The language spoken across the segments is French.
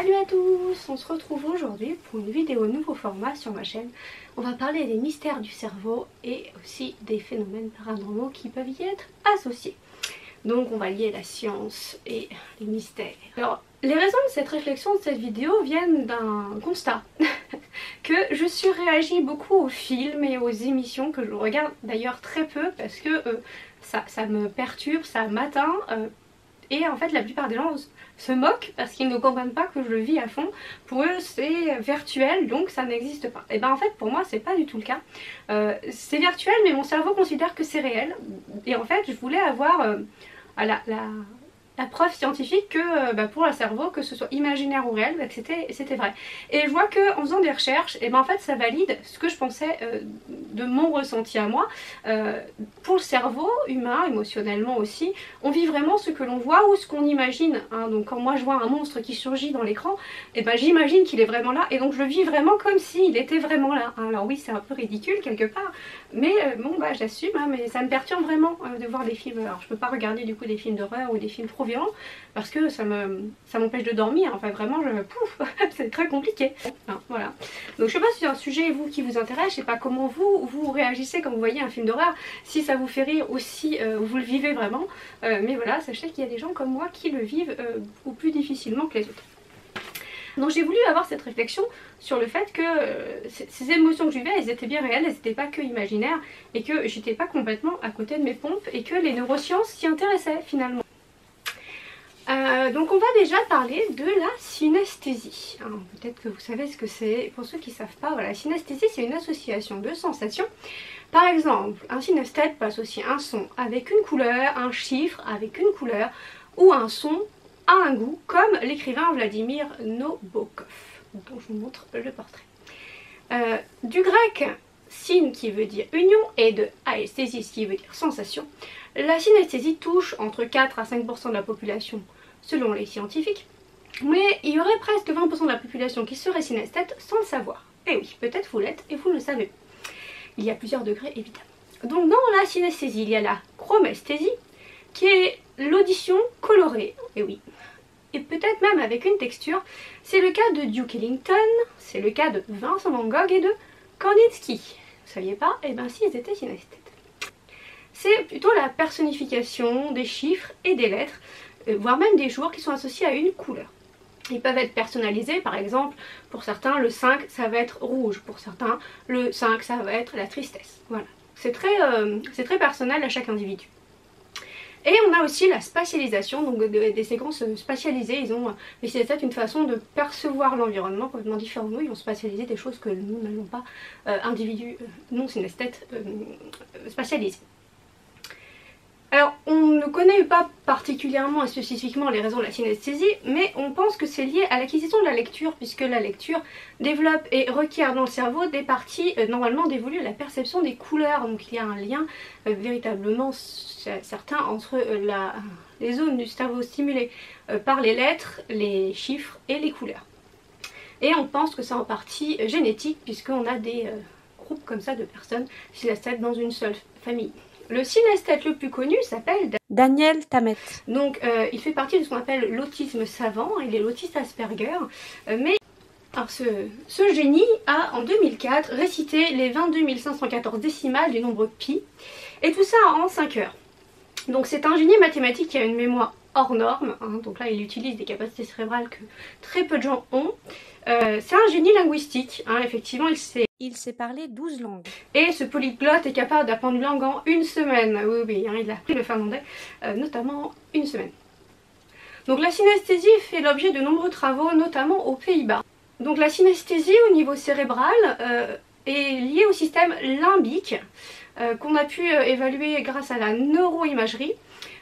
Salut à tous, on se retrouve aujourd'hui pour une vidéo nouveau format sur ma chaîne. On va parler des mystères du cerveau et aussi des phénomènes paranormaux qui peuvent y être associés. Donc on va lier la science et les mystères. Alors les raisons de cette réflexion, de cette vidéo viennent d'un constat. Que je surréagis beaucoup aux films et aux émissions que je regarde d'ailleurs très peu parce que ça me perturbe, ça m'atteint. Et en fait la plupart des gens se moquent parce qu'ils ne comprennent pas que je le vis à fond. Pour eux c'est virtuel donc ça n'existe pas. Et ben en fait pour moi c'est pas du tout le cas. C'est virtuel mais mon cerveau considère que c'est réel. Et en fait je voulais avoir la preuve scientifique que pour le cerveau, que ce soit imaginaire ou réel, c'était vrai. Et je vois que en faisant des recherches, et en fait ça valide ce que je pensais de mon ressenti à moi. Pour le cerveau humain, émotionnellement aussi, on vit vraiment ce que l'on voit ou ce qu'on imagine. Hein. Donc quand moi je vois un monstre qui surgit dans l'écran, j'imagine qu'il est vraiment là et donc je le vis vraiment comme s'il était vraiment là. Hein. Alors oui c'est un peu ridicule quelque part, mais j'assume, hein, mais ça me perturbe vraiment de voir des films. Alors je peux pas regarder du coup des films d'horreur ou des films trop violent parce que ça m'empêche de dormir, enfin vraiment c'est très compliqué. Hein, voilà. Donc je sais pas si c'est un sujet vous qui vous intéresse, je sais pas comment vous réagissez quand vous voyez un film d'horreur, si ça vous fait rire aussi vous le vivez vraiment, mais voilà, sachez qu'il y a des gens comme moi qui le vivent beaucoup plus difficilement que les autres. Donc j'ai voulu avoir cette réflexion sur le fait que ces émotions que je vivais, elles étaient bien réelles, elles n'étaient pas que imaginaires et que j'étais pas complètement à côté de mes pompes et que les neurosciences s'y intéressaient finalement. Donc on va déjà parler de la synesthésie. Peut-être que vous savez ce que c'est, pour ceux qui ne savent pas, voilà, la synesthésie c'est une association de sensations. Par exemple, un synesthète peut associer un son avec une couleur, un chiffre avec une couleur ou un son à un goût, comme l'écrivain Vladimir Nabokov, dont je vous montre le portrait. Du grec syn qui veut dire union et de aesthésis qui veut dire sensation, la synesthésie touche entre 4 à 5% de la population selon les scientifiques, mais il y aurait presque 20% de la population qui serait synesthète sans le savoir. Et oui, peut-être vous l'êtes et vous ne le savez pas. Il y a plusieurs degrés évidemment. Donc dans la synesthésie, il y a la chromesthésie qui est l'audition colorée, et oui, et peut-être même avec une texture. C'est le cas de Duke Ellington, c'est le cas de Vincent Van Gogh et de Kandinsky. Vous saviez pas? Eh bien si, ils étaient synesthètes. C'est plutôt la personnification des chiffres et des lettres, voire même des jours qui sont associés à une couleur. Ils peuvent être personnalisés, par exemple, pour certains le 5 ça va être rouge, pour certains le 5 ça va être la tristesse. Voilà, c'est très personnel à chaque individu. Et on a aussi la spatialisation, donc des séquences spatialisées. Les synesthètes une façon de percevoir l'environnement complètement différent de nous. Ils vont spatialiser des choses que nous n'allons pas, individus non synesthètes, spatialiser. Alors on ne connaît pas particulièrement et spécifiquement les raisons de la synesthésie, mais on pense que c'est lié à l'acquisition de la lecture, puisque la lecture développe et requiert dans le cerveau des parties normalement dévolues à la perception des couleurs. Donc il y a un lien véritablement certain entre les zones du cerveau stimulées par les lettres, les chiffres et les couleurs. Et on pense que c'est en partie génétique, puisqu'on a des groupes comme ça de personnes synesthètes dans une seule famille. Le synesthète le plus connu s'appelle Daniel Tammet. Donc il fait partie de ce qu'on appelle l'autisme savant, il est l'autiste Asperger. Alors ce génie a en 2004 récité les 22 514 décimales du nombre pi, et tout ça en 5 heures. Donc c'est un génie mathématique qui a une mémoire hors norme, hein, donc là il utilise des capacités cérébrales que très peu de gens ont. C'est un génie linguistique, hein, effectivement il sait parler 12 langues. Et ce polyglotte est capable d'apprendre une langue en une semaine. Oui, hein, il a appris le finlandais, notamment en une semaine. Donc la synesthésie fait l'objet de nombreux travaux, notamment aux Pays-Bas. Donc la synesthésie au niveau cérébral est liée au système limbique, qu'on a pu évaluer grâce à la neuroimagerie.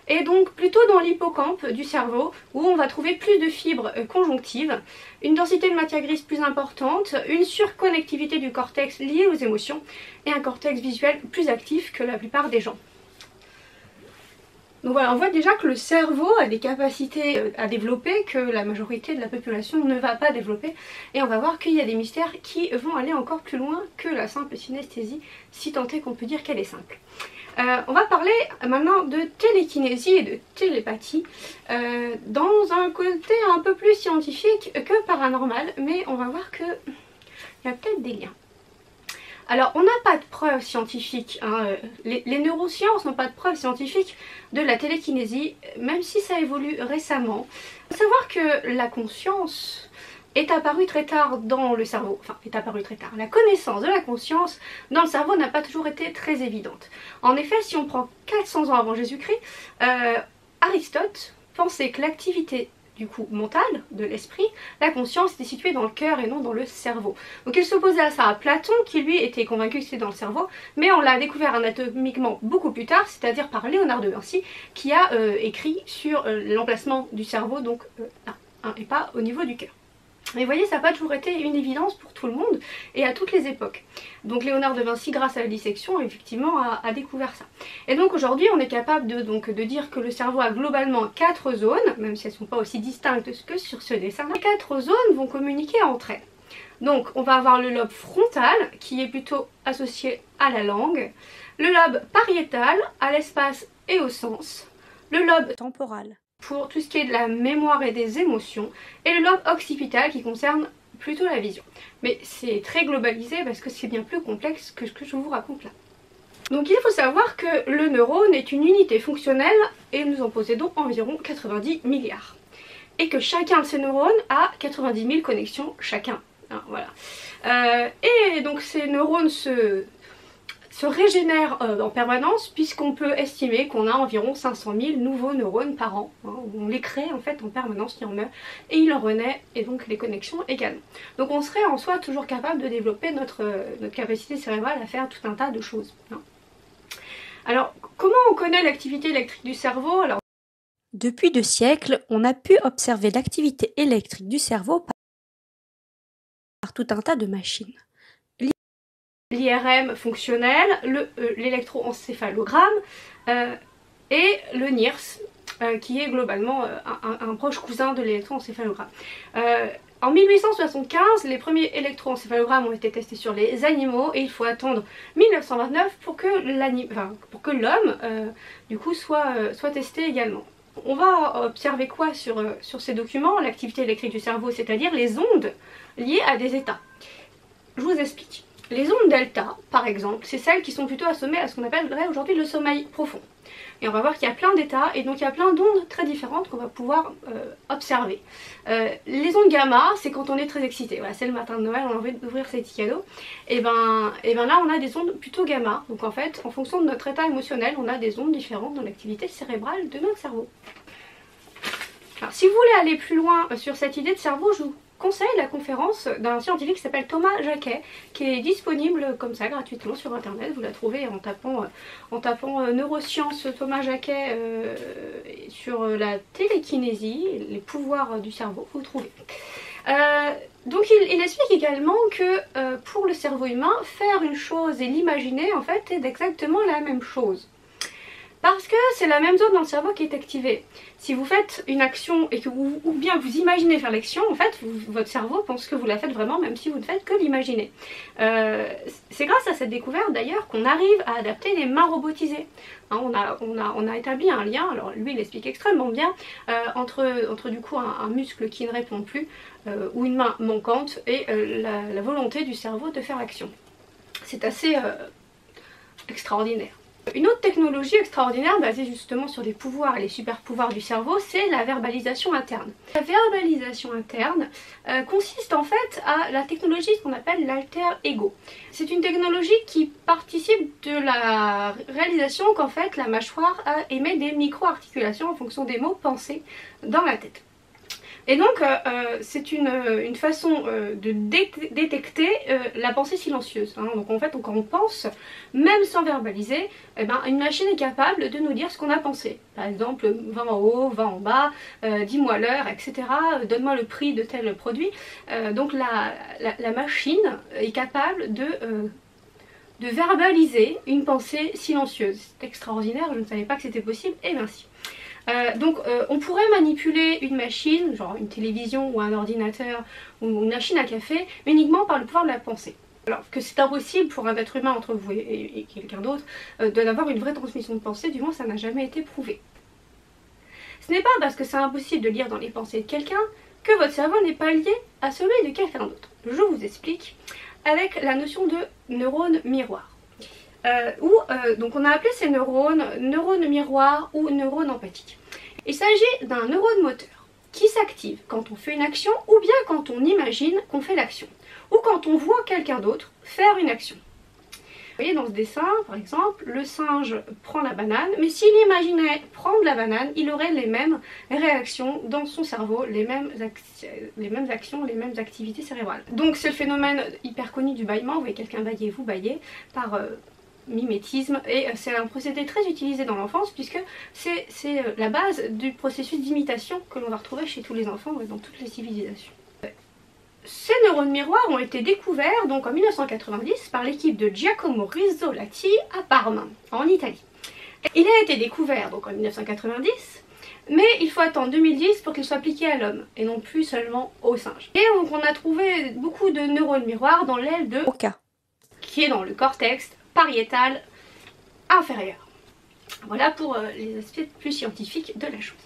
Et donc plutôt dans l'hippocampe du cerveau où on va trouver plus de fibres conjonctives, une densité de matière grise plus importante, une surconnectivité du cortex liée aux émotions et un cortex visuel plus actif que la plupart des gens. Donc voilà, on voit déjà que le cerveau a des capacités à développer que la majorité de la population ne va pas développer, et on va voir qu'il y a des mystères qui vont aller encore plus loin que la simple synesthésie, si tant est qu'on peut dire qu'elle est simple. On va parler maintenant de télékinésie et de télépathie dans un côté un peu plus scientifique que paranormal, mais on va voir qu'il y a peut-être des liens. Alors, on n'a pas de preuves scientifiques, hein. Les neurosciences n'ont pas de preuves scientifiques de la télékinésie, même si ça évolue récemment. Il faut savoir que la conscience est apparue très tard dans le cerveau, enfin est apparue très tard. La connaissance de la conscience dans le cerveau n'a pas toujours été très évidente. En effet, si on prend 400 ans avant Jésus-Christ, Aristote pensait que l'activité du coup mentale, de l'esprit, la conscience était située dans le cœur et non dans le cerveau. Donc il s'opposait à ça à Platon qui lui était convaincu que c'était dans le cerveau, mais on l'a découvert anatomiquement beaucoup plus tard, c'est-à-dire par Léonard de Vinci qui a écrit sur l'emplacement du cerveau, donc là, hein, et pas au niveau du cœur. Mais vous voyez, ça n'a pas toujours été une évidence pour tout le monde et à toutes les époques. Donc Léonard de Vinci, grâce à la dissection, effectivement, a découvert ça. Et donc aujourd'hui, on est capable de dire que le cerveau a globalement 4 zones, même si elles ne sont pas aussi distinctes que sur ce dessin. Les 4 zones vont communiquer entre elles. Donc on va avoir le lobe frontal, qui est plutôt associé à la langue, le lobe pariétal, à l'espace et au sens, le lobe temporal, pour tout ce qui est de la mémoire et des émotions, et le lobe occipital qui concerne plutôt la vision. Mais c'est très globalisé parce que c'est bien plus complexe que ce que je vous raconte là. Donc il faut savoir que le neurone est une unité fonctionnelle et nous en possédons environ 90 milliards. Et que chacun de ces neurones a 90 000 connexions chacun. Hein, voilà. Et donc ces neurones se régénère en permanence puisqu'on peut estimer qu'on a environ 500 000 nouveaux neurones par an. Hein. On les crée en fait en permanence, il en meurt et il en renaît, et donc les connexions également. Donc on serait en soi toujours capable de développer notre capacité cérébrale à faire tout un tas de choses. Hein. Alors comment on connaît l'activité électrique du cerveau? Alors, depuis 2 siècles, on a pu observer l'activité électrique du cerveau par tout un tas de machines. L'IRM fonctionnel, l'électroencéphalogramme et le NIRS, qui est globalement un proche cousin de l'électroencéphalogramme. En 1875, les premiers électroencéphalogrammes ont été testés sur les animaux et il faut attendre 1929 pour que l'homme du coup soit testé également. On va observer quoi sur ces documents? L'activité électrique du cerveau, c'est-à-dire les ondes liées à des états. Je vous explique. Les ondes delta, par exemple, c'est celles qui sont plutôt assommées à ce qu'on appellerait aujourd'hui le sommeil profond. Et on va voir qu'il y a plein d'états, et donc il y a plein d'ondes très différentes qu'on va pouvoir observer. Les ondes gamma, c'est quand on est très excité. Voilà, c'est le matin de Noël, on a envie d'ouvrir ses petits cadeaux. Et ben là, on a des ondes plutôt gamma. Donc en fait, en fonction de notre état émotionnel, on a des ondes différentes dans l'activité cérébrale de notre cerveau. Alors, si vous voulez aller plus loin sur cette idée de cerveau, je vous conseille la conférence d'un scientifique qui s'appelle Thomas Jacquet, qui est disponible comme ça gratuitement sur internet. Vous la trouvez en tapant neurosciences Thomas Jacquet sur la télékinésie, les pouvoirs du cerveau, vous trouvez. Donc il explique également que pour le cerveau humain, faire une chose et l'imaginer en fait est exactement la même chose. Parce que c'est la même zone dans le cerveau qui est activée. Si vous faites une action et que ou bien vous imaginez faire l'action, en fait, votre cerveau pense que vous la faites vraiment, même si vous ne faites que l'imaginer. C'est grâce à cette découverte d'ailleurs qu'on arrive à adapter les mains robotisées. Hein, on a établi un lien, alors lui il explique extrêmement bien, entre du coup un muscle qui ne répond plus, ou une main manquante, et la volonté du cerveau de faire l'action. C'est assez extraordinaire. Une autre technologie extraordinaire basée justement sur les pouvoirs et les super pouvoirs du cerveau, c'est la verbalisation interne. La verbalisation interne consiste en fait à la technologie qu'on appelle l'alter ego. C'est une technologie qui participe de la réalisation qu'en fait la mâchoire émet des micro-articulations en fonction des mots pensés dans la tête. Et donc c'est une façon de détecter la pensée silencieuse. Hein. Donc en fait quand on pense, même sans verbaliser, une machine est capable de nous dire ce qu'on a pensé. Par exemple, va en haut, va en bas, dis-moi l'heure, etc. Donne-moi le prix de tel produit. Donc la machine est capable de verbaliser une pensée silencieuse. C'est extraordinaire, je ne savais pas que c'était possible, et bien si. On pourrait manipuler une machine, genre une télévision ou un ordinateur ou une machine à café, uniquement par le pouvoir de la pensée. Alors que c'est impossible pour un être humain entre vous et quelqu'un d'autre d'avoir une vraie transmission de pensée, du moins ça n'a jamais été prouvé. Ce n'est pas parce que c'est impossible de lire dans les pensées de quelqu'un que votre cerveau n'est pas lié à celui de quelqu'un d'autre. Je vous explique avec la notion de neurone miroir. Donc on a appelé ces neurones miroirs ou neurones empathiques. Il s'agit d'un neurone moteur qui s'active quand on fait une action ou bien quand on imagine qu'on fait l'action ou quand on voit quelqu'un d'autre faire une action. Vous voyez dans ce dessin par exemple, le singe prend la banane, mais s'il imaginait prendre la banane, il aurait les mêmes réactions dans son cerveau, les mêmes actions, les mêmes activités cérébrales. Donc c'est le phénomène hyper connu du bâillement, vous voyez quelqu'un bâiller, vous bâillez par mimétisme, et c'est un procédé très utilisé dans l'enfance puisque c'est la base du processus d'imitation que l'on va retrouver chez tous les enfants et dans toutes les civilisations. Ces neurones miroirs ont été découverts donc en 1990 par l'équipe de Giacomo Rizzolatti à Parme, en Italie. Il a été découvert donc en 1990, mais il faut attendre 2010 pour qu'il soit appliqué à l'homme, et non plus seulement aux singes. Et donc on a trouvé beaucoup de neurones miroirs dans l'aile de Broca, qui est dans le cortex pariétal inférieur. Voilà pour les aspects plus scientifiques de la chose.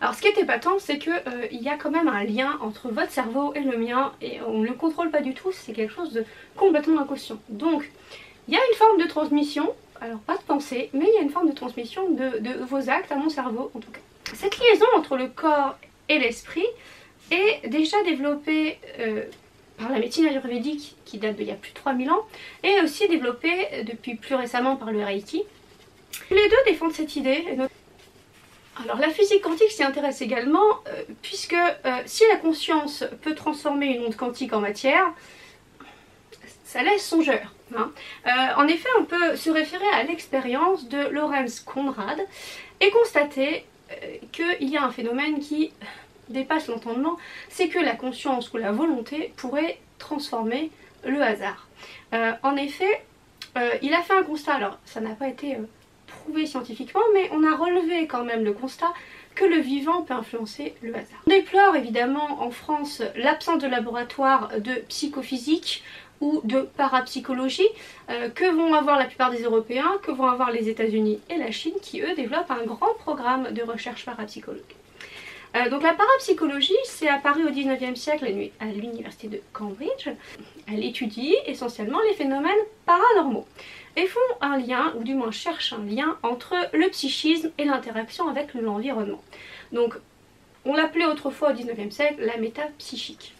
Alors ce qui est épatant, c'est qu'il y a quand même un lien entre votre cerveau et le mien, et on ne le contrôle pas du tout, c'est quelque chose de complètement inconscient. Donc il y a une forme de transmission, alors pas de pensée, mais il y a une forme de transmission de vos actes à mon cerveau en tout cas. Cette liaison entre le corps et l'esprit est déjà développée par la médecine ayurvédique qui date d'il y a plus de 3000 ans, et aussi développée depuis plus récemment par le Reiki. Les deux défendent cette idée. Alors la physique quantique s'y intéresse également, puisque si la conscience peut transformer une onde quantique en matière, ça laisse songeur. Hein. En effet, on peut se référer à l'expérience de Lorenz Conrad et constater qu'il y a un phénomène qui dépasse l'entendement, c'est que la conscience ou la volonté pourrait transformer le hasard. En effet, il a fait un constat, alors ça n'a pas été prouvé scientifiquement, mais on a relevé quand même le constat que le vivant peut influencer le hasard. On déplore évidemment en France l'absence de laboratoire de psychophysique ou de parapsychologie que vont avoir la plupart des Européens, que vont avoir les États-Unis et la Chine, qui eux développent un grand programme de recherche parapsychologique. Donc la parapsychologie, c'est apparu au 19e siècle à l'université de Cambridge. Elle étudie essentiellement les phénomènes paranormaux et font un lien, ou du moins cherchent un lien, entre le psychisme et l'interaction avec l'environnement. Donc on l'appelait autrefois au 19e siècle la métapsychique.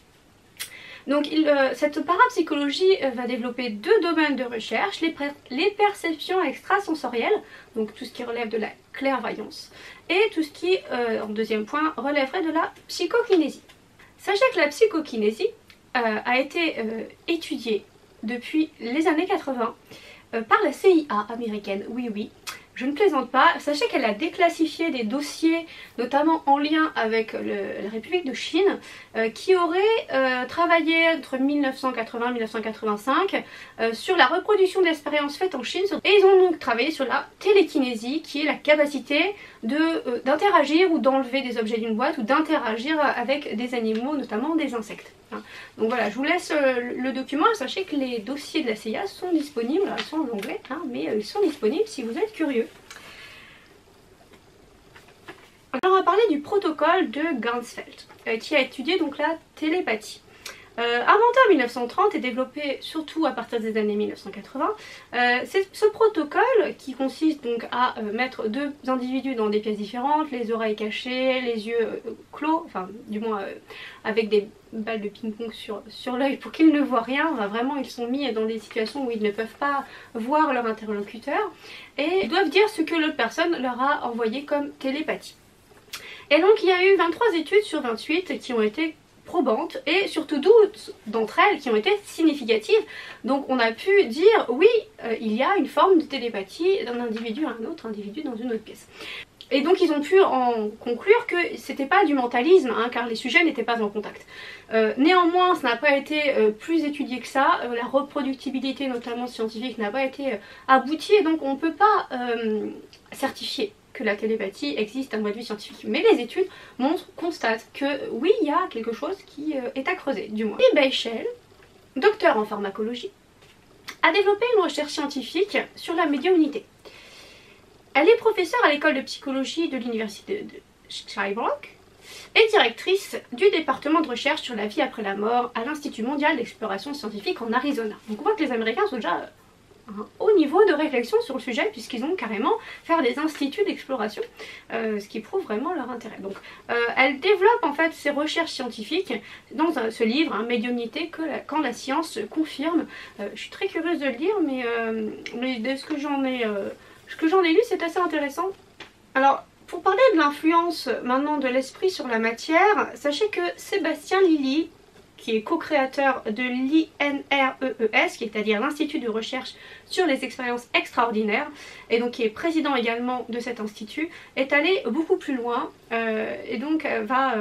Donc cette parapsychologie va développer deux domaines de recherche, les perceptions extrasensorielles, donc tout ce qui relève de la clairvoyance, et tout ce qui, en deuxième point, relèverait de la psychokinésie. Sachez que la psychokinésie a été étudiée depuis les années 80 par la CIA américaine, oui, je ne plaisante pas. Sachez qu'elle a déclassifié des dossiers, notamment en lien avec la République de Chine, qui auraient travaillé entre 1980 et 1985 sur la reproduction d'expériences faites en Chine. Et ils ont donc travaillé sur la télékinésie, qui est la capacité d'interagir ou d'enlever des objets d'une boîte ou d'interagir avec des animaux, notamment des insectes. Donc voilà, je vous laisse le document. Sachez que les dossiers de la CIA sont disponibles, ils sont en anglais, mais ils sont disponibles si vous êtes curieux. Alors on va parler du protocole de Ganzfeld, qui a étudié donc la télépathie. Inventé en 1930 et développé surtout à partir des années 1980, c'est ce protocole qui consiste donc à mettre deux individus dans des pièces différentes, les oreilles cachées, les yeux clos, enfin du moins avec des balles de ping-pong sur l'œil pour qu'ils ne voient rien. Enfin, vraiment ils sont mis dans des situations où ils ne peuvent pas voir leur interlocuteur et ils doivent dire ce que l'autre personne leur a envoyé comme télépathie. Et donc il y a eu 23 études sur 28 qui ont été probantes et surtout 12 d'entre elles qui ont été significatives. Donc on a pu dire oui, il y a une forme de télépathie d'un individu à un autre individu dans une autre pièce. Et donc ils ont pu en conclure que c'était pas du mentalisme, car les sujets n'étaient pas en contact. Néanmoins, ça n'a pas été plus étudié que ça, la reproductibilité notamment scientifique n'a pas été aboutie, et donc on ne peut pas certifier que la télépathie existe d'un point de vue scientifique. Mais les études constatent que oui, il y a quelque chose qui est à creuser, du moins. Et Beischel, docteur en pharmacologie, a développé une recherche scientifique sur la médiumnité. Elle est professeure à l'école de psychologie de l'université de Sherbrooke et directrice du département de recherche sur la vie après la mort à l'Institut mondial d'exploration scientifique en Arizona. Donc on voit que les Américains sont déjà à un haut niveau de réflexion sur le sujet puisqu'ils ont carrément fait des instituts d'exploration, ce qui prouve vraiment leur intérêt. Donc elle développe en fait ses recherches scientifiques dans ce livre, hein, Médiumnité, quand la science confirme. Je suis très curieuse de le lire, mais de ce que j'en ai lu, c'est assez intéressant. Alors, pour parler de l'influence maintenant de l'esprit sur la matière, sachez que Sébastien Lilly, qui est co-créateur de l'INREES, qui est à dire l'Institut de recherche sur les expériences extraordinaires, et donc qui est président également de cet institut, est allé beaucoup plus loin et donc va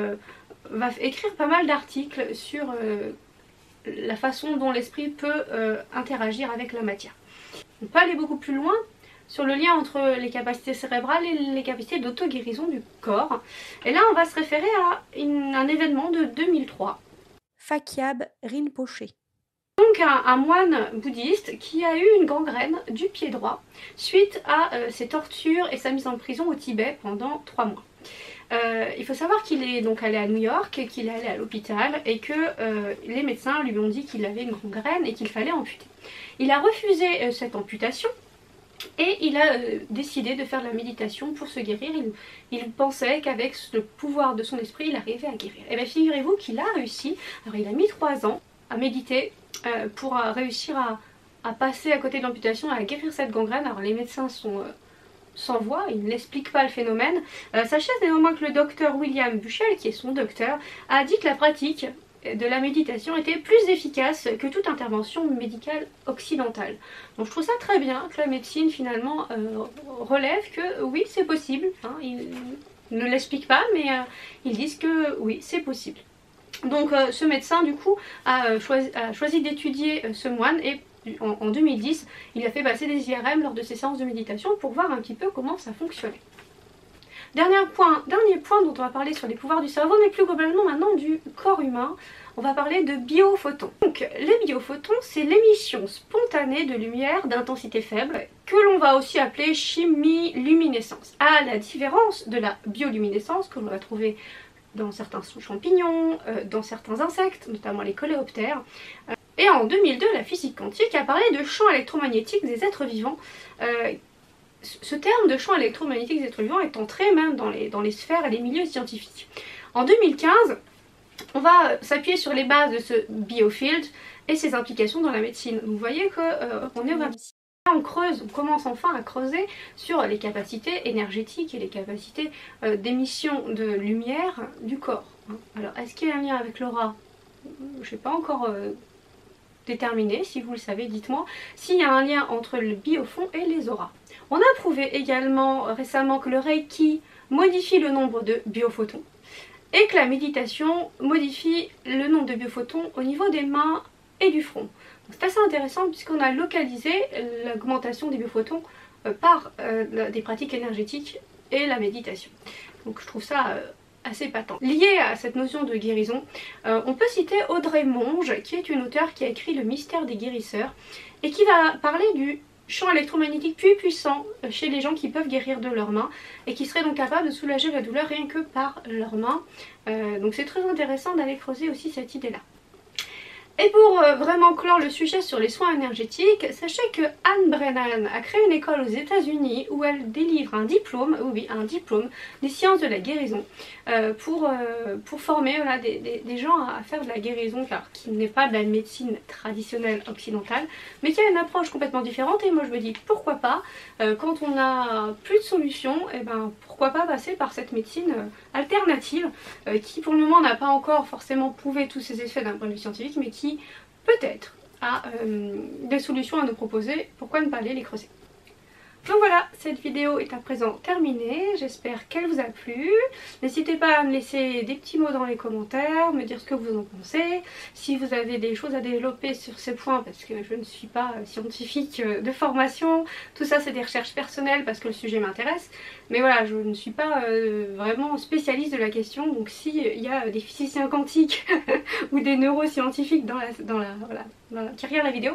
écrire pas mal d'articles sur la façon dont l'esprit peut interagir avec la matière. On peut aller beaucoup plus loin sur le lien entre les capacités cérébrales et les capacités d'auto-guérison du corps. Et là, on va se référer à un événement de 2003. Phakyab Rinpoché. Donc un moine bouddhiste qui a eu une gangrène du pied droit suite à ses tortures et sa mise en prison au Tibet pendant 3 mois. Il faut savoir qu'il est donc allé à New York, qu'il est allé à l'hôpital et que les médecins lui ont dit qu'il avait une gangrène et qu'il fallait amputer. Il a refusé cette amputation et il a décidé de faire de la méditation pour se guérir. Il pensait qu'avec le pouvoir de son esprit, il arrivait à guérir. Et bien figurez-vous qu'il a réussi. Alors il a mis 3 ans à méditer pour réussir à passer à côté de l'amputation, à guérir cette gangrène. Alors les médecins sont sans voix, ils n'expliquent pas le phénomène. Sachez néanmoins que le docteur William Buchel, qui est son docteur, a dit que la pratique de la méditation était plus efficace que toute intervention médicale occidentale. Donc je trouve ça très bien que la médecine finalement relève que oui c'est possible, hein, ils ne l'expliquent pas mais ils disent que oui c'est possible. Donc ce médecin du coup a choisi d'étudier ce moine et en 2010 il a fait passer des IRM lors de ses séances de méditation pour voir un petit peu comment ça fonctionnait. Dernier point dont on va parler sur les pouvoirs du cerveau, mais plus globalement maintenant du corps humain, on va parler de biophotons. Donc les biophotons, c'est l'émission spontanée de lumière d'intensité faible, que l'on va aussi appeler chimiluminescence, à la différence de la bioluminescence que l'on va trouver dans certains champignons, dans certains insectes, notamment les coléoptères. Et en 2002, la physique quantique a parlé de champs électromagnétiques des êtres vivants. Ce terme de champ électromagnétique des êtres vivants est entré même dans les sphères et les milieux scientifiques. En 2015, on va s'appuyer sur les bases de ce biofield et ses implications dans la médecine. Vous voyez qu'on est vraiment... On creuse, on commence enfin à creuser sur les capacités énergétiques et les capacités d'émission de lumière du corps. Alors, est-ce qu'il y a un lien avec l'aura? Je n'ai pas encore déterminé, si vous le savez, dites-moi s'il y a un lien entre le biofond et les auras. On a prouvé également récemment que le Reiki modifie le nombre de biophotons et que la méditation modifie le nombre de biophotons au niveau des mains et du front. C'est assez intéressant puisqu'on a localisé l'augmentation des biophotons par des pratiques énergétiques et la méditation. Donc je trouve ça assez patent. Lié à cette notion de guérison, on peut citer Audrey Monge, qui est une auteure qui a écrit Le mystère des guérisseurs et qui va parler du champ électromagnétique plus puissant chez les gens qui peuvent guérir de leurs mains et qui seraient donc capables de soulager la douleur rien que par leurs mains. Donc c'est très intéressant d'aller creuser aussi cette idée-là. Et pour vraiment clore le sujet sur les soins énergétiques, sachez que Anne Brennan a créé une école aux États-Unis où elle délivre un diplôme, oui, un diplôme des sciences de la guérison pour former voilà, des gens à faire de la guérison, car qui n'est pas de la médecine traditionnelle occidentale, mais qui a une approche complètement différente. Et moi je me dis pourquoi pas, quand on a plus de solutions, et ben pourquoi pas passer par cette médecine alternative qui pour le moment n'a pas encore forcément prouvé tous ses effets d'un point de vue scientifique, mais qui peut-être a des solutions à nous proposer, pourquoi ne pas aller les creuser. Donc voilà, cette vidéo est à présent terminée, j'espère qu'elle vous a plu. N'hésitez pas à me laisser des petits mots dans les commentaires, me dire ce que vous en pensez, si vous avez des choses à développer sur ces points, parce que je ne suis pas scientifique de formation, tout ça c'est des recherches personnelles parce que le sujet m'intéresse, mais voilà, je ne suis pas vraiment spécialiste de la question, donc s'il y a des physiciens quantiques ou des neuroscientifiques qui regardent la vidéo,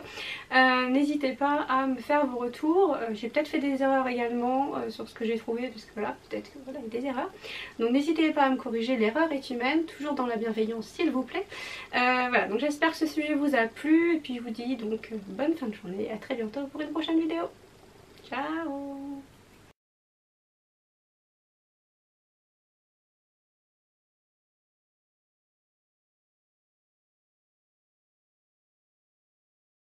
n'hésitez pas à me faire vos retours. J'ai peut-être fait des erreurs également sur ce que j'ai trouvé, parce que voilà, peut-être qu'il y a des erreurs. Donc n'hésitez pas à me corriger, l'erreur est humaine, toujours dans la bienveillance s'il vous plaît. Voilà, donc j'espère que ce sujet vous a plu, et puis je vous dis donc bonne fin de journée, à très bientôt pour une prochaine vidéo. Ciao!